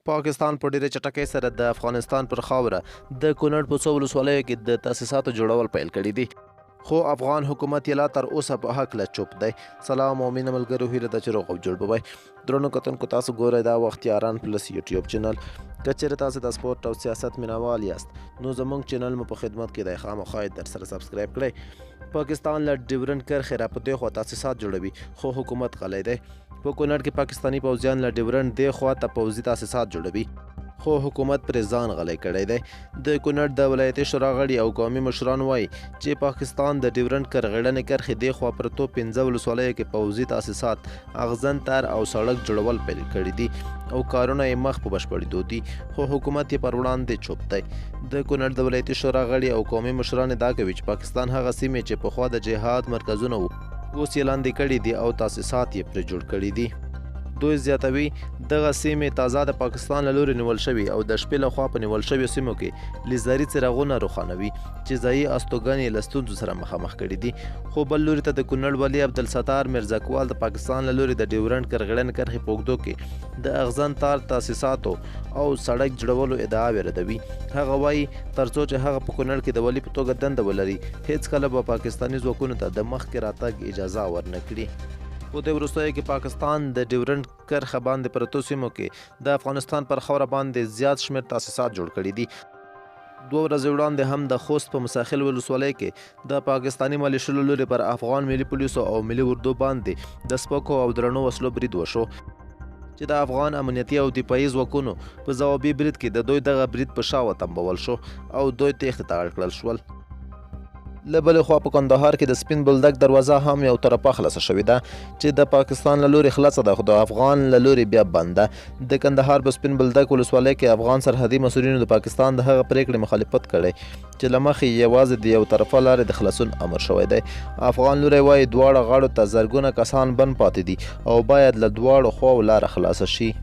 پاکستان په ډیره چټکۍ سره د افغانستان پر خاوره د کونړ په څو ولسوالیو کې د تاسیساتو جوړول پیل کړي دي، خو افغان حکومت یې لا تر اوسه په هکله چوپ دی. سلام او مینه ملګرو، هیله ده چې روغ او جوړ به وئ. درنو کتونکو، تاسو ګورئ دا وخت یاران پلس یوټیوب چینل. که چیرې تاسو د سپورټ او سیاست مینوال یاست نو زموږ چینل مو په خدمت کې دی، خامخا یې درسره سبسکرایب کړئ. پاکستان له ډیورنډ کرښې را په دې خوا تاسیسات جوړوي، خو حکومت غلی دی. په کونړ کې پاکستاني پوځیان له ډیورنډ دې خوا ته پوځي تاسیسات جوړوي، خو حکومت پرې ځان غلی کړی دی. د کونړ د ولایتي شورا غړي او قومي مشران وایي چې پاکستان د ډیورنډ کرغړنې کرښې دې خوا پرتو 15 ولسوالیو کې پوځي تاسیسات، اغزن تار او سړک جوړول پیل کړي دي او کارونه یې مخ په بشپړېدو دي، خو حکومت یې پر وړاندې چوپ دی. د کونړ د ولایتي شورا غړي او قومي مشران ادعا کوي چې پاکستان هغه سیمې چې پخوا د جهاد مرکزونه وو اوس یې لاندې کړي دي او تاسیسات یې پرې جوړ کړي دي. دوی زیاتوي دغه سیمې تازه د پاکستان له لوري نیول شوي او د شپې لخوا په نیول شویو سیمو کې لیزري څراغونه روښانوي چې ځایي استوګنې یې له ستونزو سره مخامخ کړي دي. خو بل لوري ته د کونړ والي عبدالستار میرزاکوال د پاکستان له لوري د ډیورنډ کرغړنې کرښې په اوږدو کې د اغزن تار تاسیساتو او سړک جوړولو ادعاوې ردوي. هغه وایي تر څو چې هغه په کونړ کې د والي په توګه دنده ولري، هیڅکله به پاکستاني ځواکونو ته د مخکې راتګ اجازه ورنه کړي. په دې وروستیو کې پاکستان د ډیورنډ کرښه باندې پرتو سیمو کې د افغانستان پر خاوره باندې زیات شمېر تاسیسات جوړ کړي دي. 2 ورځې وړاندې هم د خوست په مساخیل ولسوالۍ کې د پاکستاني ملیشو له لوري پر افغان ملي پولیسو او ملي اردو باندې د سپکو او درنو وسلو برید وشو چې د افغان امنیتي او دفاعي ځواکونو په ځوابي برید کې د دوی دغه برید په شا وتمبول شو او دوی تېښتې ته اړ کړل شول. له بلې خوا په کندهار کې د سپین بولدک دروازه هم یو طرفه خلاصه شوې ده چې د پاکستان له لوري خلاصه ده، خو د افغان له لوري بیا بند ده. د کندهار په سپین بولدک ولسوالۍ کې افغان سرحدي مسؤلینو د پاکستان د هغه پرېکړې مخالفت کړی چې له مخې یوازې د یو طرفه لارې د خلاصون امر شوی دی. افغان لوری وایي دواړه غاړو ته زرګونه کسان بند پاتې دي او باید له دواړو خواو لاره خلاصه شي.